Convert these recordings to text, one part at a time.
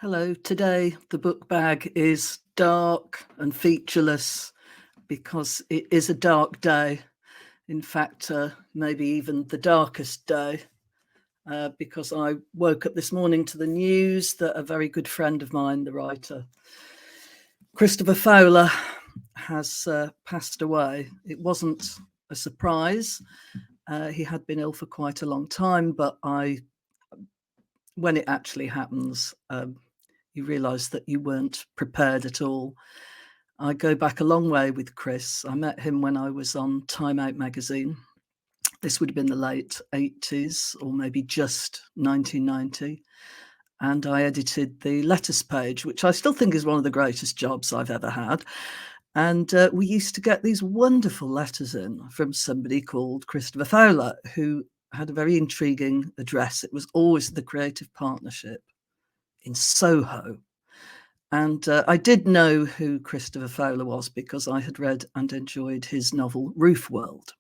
Hello. Today, the book bag is dark and featureless because it is a dark day. In fact, maybe even the darkest day, because I woke up this morning to the news that a very good friend of mine, the writer, Christopher Fowler, has passed away. It wasn't a surprise. He had been ill for quite a long time, but when it actually happens, you realise that you weren't prepared at all. I go back a long way with Chris. I met him when I was on Time Out magazine. This would have been the late 80s or maybe just 1990. And I edited the letters page, which I still think is one of the greatest jobs I've ever had. And we used to get these wonderful letters in from somebody called Christopher Fowler, who had a very intriguing address. It was always the Creative Partnership in Soho. And I did know who Christopher Fowler was because I had read and enjoyed his novel Roof World.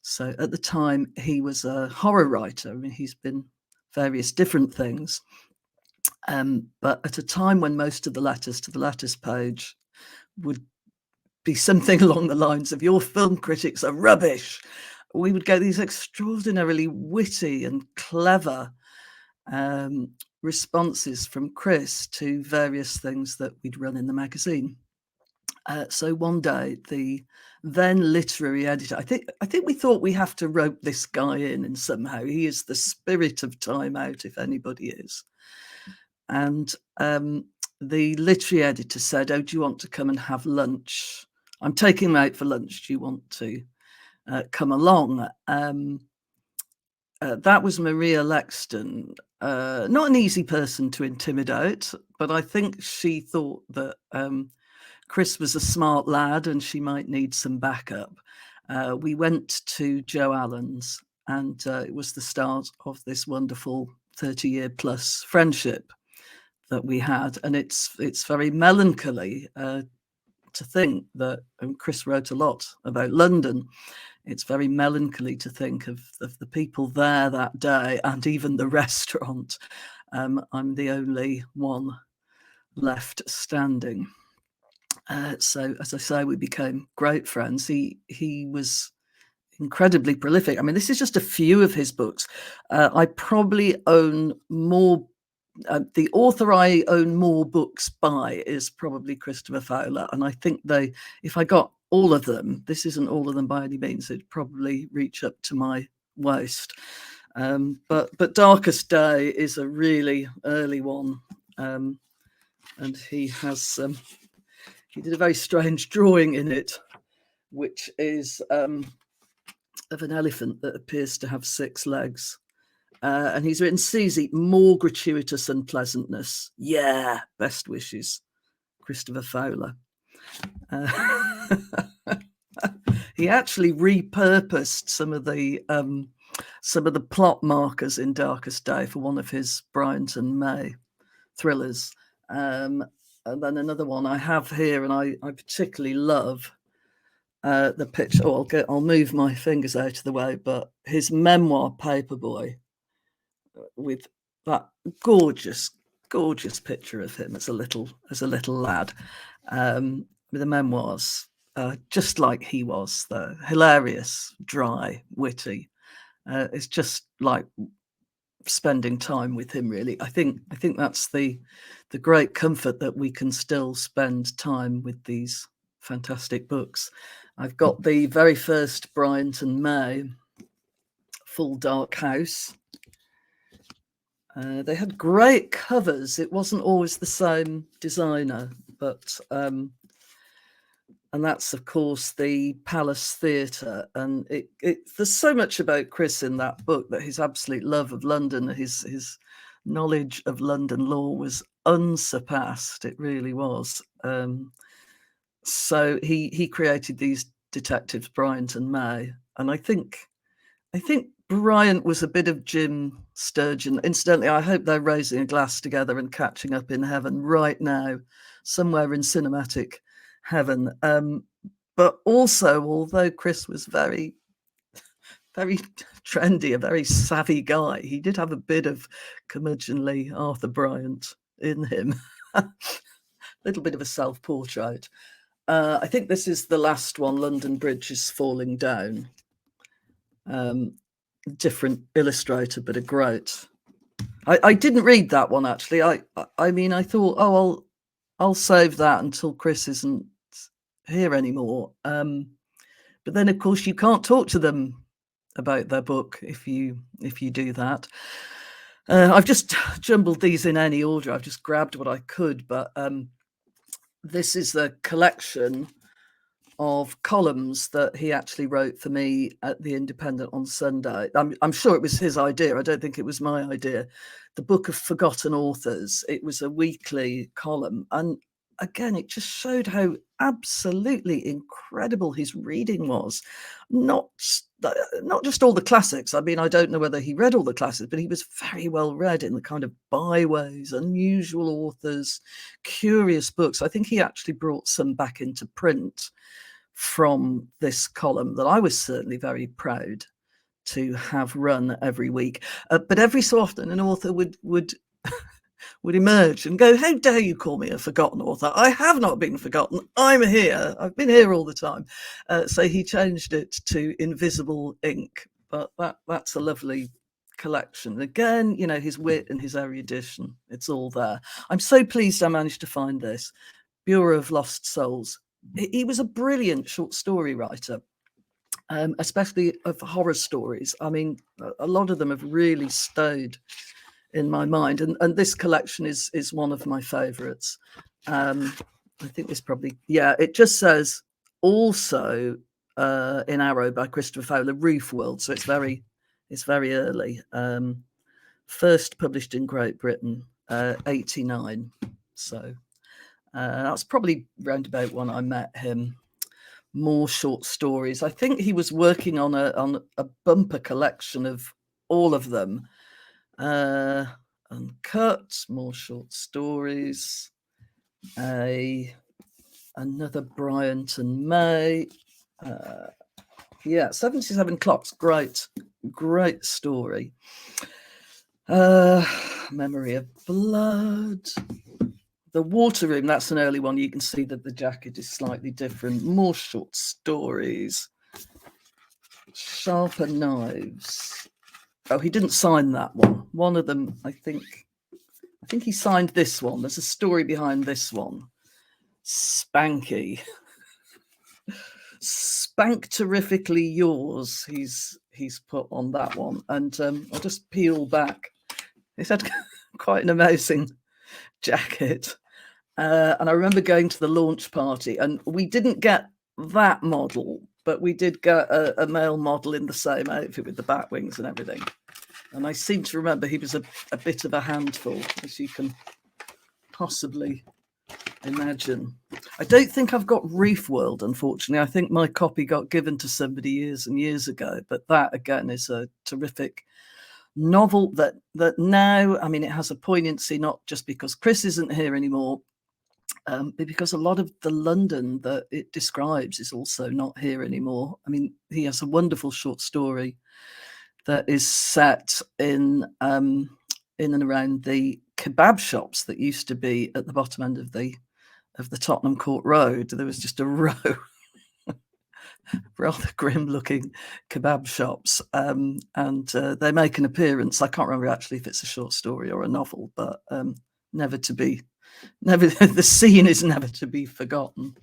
So at the time, he was a horror writer. I mean, he's been various different things. But at a time when most of the letters to the letters page would be something along the lines of "your film critics are rubbish," we would get these extraordinarily witty and clever responses from Chris to various things that we'd run in the magazine. So one day, the then literary editor, I think we thought we have to rope this guy in somehow. He is the spirit of Time Out, if anybody is. And the literary editor said, "Oh, do you want to come and have lunch? I'm taking him out for lunch. Do you want to come along?" That was Maria Lexton. Not an easy person to intimidate, but I think she thought that Chris was a smart lad and she might need some backup. We went to Joe Allen's, and it was the start of this wonderful 30-year plus friendship that we had. And it's very melancholy to think that, and Chris wrote a lot about London, it's very melancholy to think of the people there that day and even the restaurant. I'm the only one left standing. So, as I say, we became great friends. He was incredibly prolific. I mean, this is just a few of his books. I probably own more. The author I own more books by is probably Christopher Fowler, and I think if I got all of them, this isn't all of them by any means, it'd probably reach up to my waist. But Darkest Day is a really early one, and he did a very strange drawing in it, which is of an elephant that appears to have 6 legs. And he's written, "Suzi, more gratuitous unpleasantness. Yeah, best wishes, Christopher Fowler." He actually repurposed some of the plot markers in Darkest Day for one of his Bryant and May thrillers. And then another one I have here, and I particularly love the picture. I'll move my fingers out of the way, but his memoir Paperboy, with that gorgeous picture of him as a little lad, with the memoirs, just like he was, though hilarious, dry, witty. It's just like spending time with him, really. I think that's the great comfort, that we can still spend time with these fantastic books. I've got the very first Bryant and May, Full Dark House. They had great covers. It wasn't always the same designer, but and that's, of course, the Palace Theatre. And there's so much about Chris in that book, that his absolute love of London, his knowledge of London law was unsurpassed. It really was. So he created these detectives, Bryant and May, and I think Bryant was a bit of Jim Sturgeon. Incidentally, I hope they're raising a glass together and catching up in heaven right now, somewhere in cinematic heaven. But also, although Chris was very, very trendy, a very savvy guy, he did have a bit of curmudgeonly Arthur Bryant in him. A little bit of a self-portrait. I think this is the last one, London Bridge is Falling Down. Different illustrator, but a great. I didn't read that one, actually. I mean, I thought, oh, I'll save that until Chris isn't here anymore. But then, of course, you can't talk to them about their book if you do that. I've just jumbled these in any order. I've just grabbed what I could, but this is a collection of columns that he actually wrote for me at the Independent on Sunday. I'm sure it was his idea. I don't think it was my idea. The Book of Forgotten Authors. It was a weekly column. And again, it just showed how absolutely incredible his reading was. Not just all the classics. I mean, I don't know whether he read all the classics, but he was very well read in the kind of byways, unusual authors, curious books. I think he actually brought some back into print from this column that I was certainly very proud to have run every week. But every so often an author would emerge and go, how dare you call me a forgotten author? I have not been forgotten. I'm here. I've been here all the time. So he changed it to Invisible Ink. But that's a lovely collection. Again, you know, his wit and his erudition, it's all there. I'm so pleased I managed to find this. Bureau of Lost Souls. He was a brilliant short story writer, especially of horror stories. I mean, a lot of them have really stayed in my mind, and this collection is one of my favorites. I think this probably, yeah, it just says also in Arrow by Christopher Fowler, Roof World, so it's very early. First published in Great Britain, 89. So that's probably round about when I met him. More short stories. I think he was working on a bumper collection of all of them. Uncut, more short stories. Another Bryant and May. 77 Clocks. Great story. Memory of Blood. The Water Room, that's an early one. You can see that the jacket is slightly different. More short stories. Sharper Knives. Oh, he didn't sign that one. One of them, I think he signed this one. There's a story behind this one. Spanky. Spank Terrifically Yours. He's put on that one. And I'll just peel back. It's had quite an amazing jacket. And I remember going to the launch party, and we didn't get that model, but we did get a male model in the same outfit with the bat wings and everything. And I seem to remember he was a bit of a handful, as you can possibly imagine. I don't think I've got Reef World, unfortunately. I think my copy got given to somebody years and years ago, but that again is a terrific novel that now, I mean, it has a poignancy, not just because Chris isn't here anymore, but because a lot of the London that it describes is also not here anymore. I mean, he has a wonderful short story that is set in and around the kebab shops that used to be at the bottom end of the Tottenham Court Road. There was just a row rather grim-looking kebab shops, and they make an appearance. I can't remember actually if it's a short story or a novel, but the scene is never to be forgotten.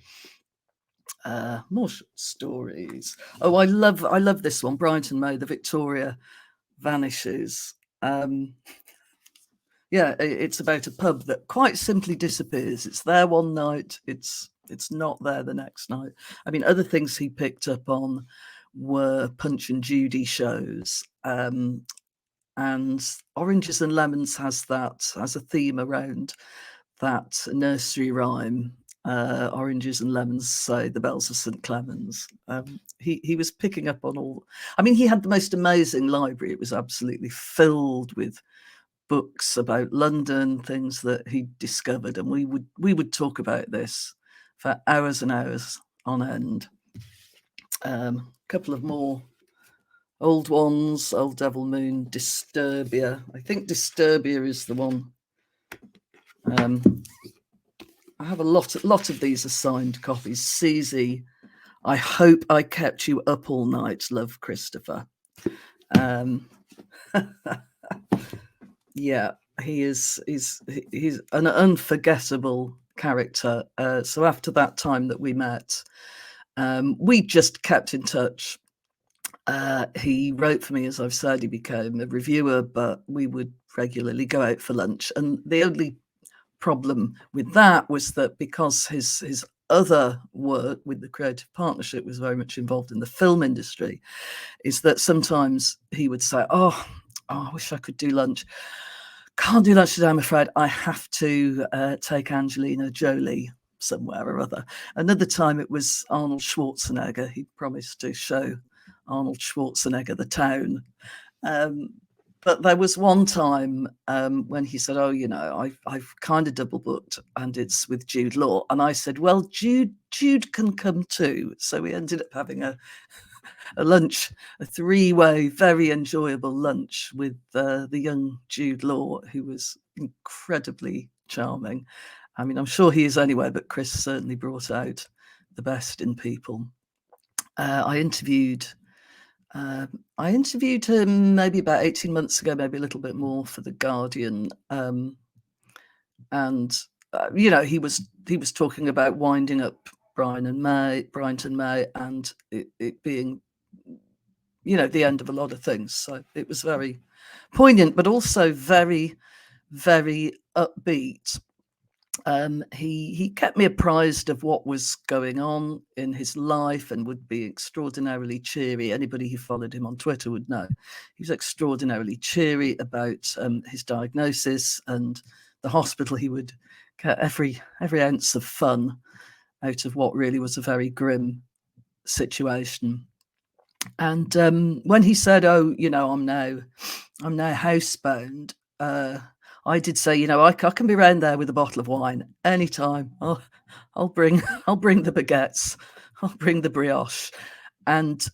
More short stories. Oh, I love this one, Bryant and May, The Victoria Vanishes. It's about a pub that quite simply disappears. It's there one night, it's not there the next night. I mean, other things he picked up on were Punch and Judy shows, and Oranges and Lemons has a theme around that nursery rhyme. Oranges and lemons say the bells of St. Clemens. He was picking up on all. I mean, he had the most amazing library. It was absolutely filled with books about London, things that he discovered, and we would talk about this for hours and hours on end. A couple of more old ones: Old Devil Moon, Disturbia. I think Disturbia is the one I have a lot of these assigned copies. Suzi, I hope I kept you up all night. Love, Christopher. Yeah, he's an unforgettable character. So after that time that we met, we just kept in touch. He wrote for me, as I've said. He became a reviewer, but we would regularly go out for lunch. And the only problem with that was that because his other work with the Creative Partnership was very much involved in the film industry, is that sometimes he would say, oh, I wish I could do lunch. Can't do lunch today, I'm afraid. I have to take Angelina Jolie somewhere or other. Another time it was Arnold Schwarzenegger. He promised to show Arnold Schwarzenegger the town. But there was one time when he said, oh, I've kind of double booked and it's with Jude Law. And I said, well, Jude can come too. So we ended up having a lunch, a three-way, very enjoyable lunch with the young Jude Law, who was incredibly charming. I mean, I'm sure he is anyway, but Chris certainly brought out the best in people. I interviewed him maybe about 18 months ago, maybe a little bit more, for The Guardian. And he was talking about winding up Bryant and May, and it being, the end of a lot of things. So it was very poignant, but also very, very upbeat. He kept me apprised of what was going on in his life and would be extraordinarily cheery. Anybody who followed him on Twitter would know he was extraordinarily cheery about his diagnosis and the hospital. He would get every ounce of fun out of what really was a very grim situation. And when he said, "Oh, I'm now housebound," I did say, I can be around there with a bottle of wine anytime. I'll bring the baguettes, I'll bring the brioche, and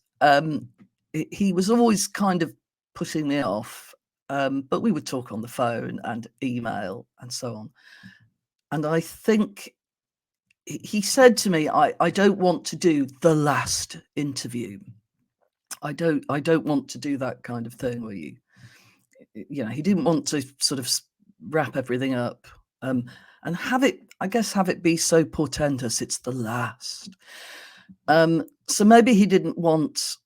he was always kind of putting me off, but we would talk on the phone and email and so on. And I think he said to me, "I don't want to do the last interview. I don't want to do that kind of thing where he didn't want to sort of wrap everything up and have it be so portentous it's the last. So maybe he didn't want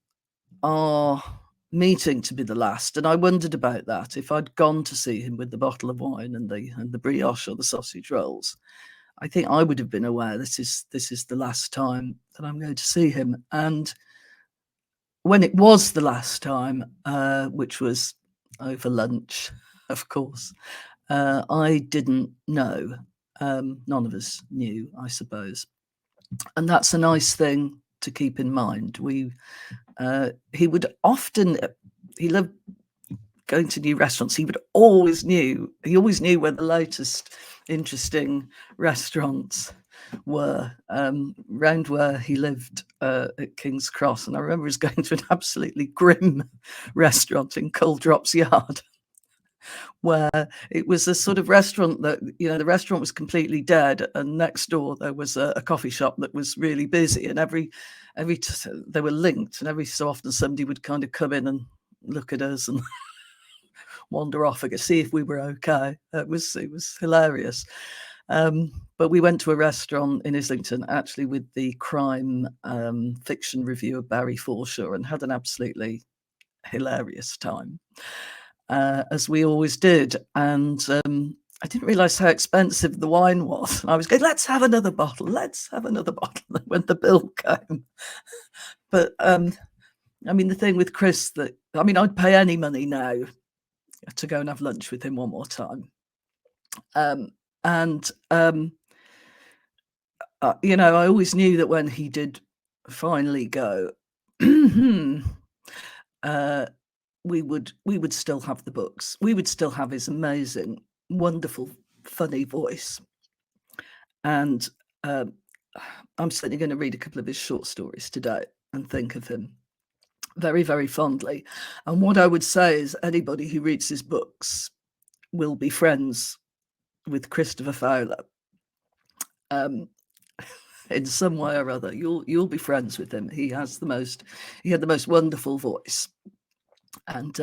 our meeting to be the last, and I wondered about that. If I'd gone to see him with the bottle of wine and the brioche or the sausage rolls, I think I would have been aware this is the last time that I'm going to see him. And when it was the last time, which was over lunch, of course, I didn't know. None of us knew, I suppose. And that's a nice thing to keep in mind. He would often, he loved going to new restaurants. He always knew where the latest interesting restaurants were round where he lived at King's Cross. And I remember us going to an absolutely grim restaurant in Coldrops Yard, where it was a sort of restaurant that, the restaurant was completely dead, and next door there was a coffee shop that was really busy, and they were linked, and every so often somebody would kind of come in and look at us and wander off and see if we were okay. It was hilarious. But we went to a restaurant in Islington, actually, with the crime fiction reviewer Barry Forshaw, and had an absolutely hilarious time, as we always did. And I didn't realise how expensive the wine was. I was going, let's have another bottle when the bill came. But I mean, the thing with Chris, I'd pay any money now to go and have lunch with him one more time. I always knew that when he did finally go, we would still have the books. We would still have his amazing, wonderful, funny voice. And I'm certainly going to read a couple of his short stories today and think of him very, very fondly. And what I would say is anybody who reads his books will be friends with Christopher Fowler. In some way or other, you'll be friends with him. He had the most wonderful voice. And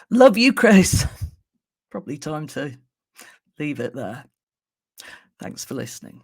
love you, Chris. Probably time to leave it there. Thanks for listening.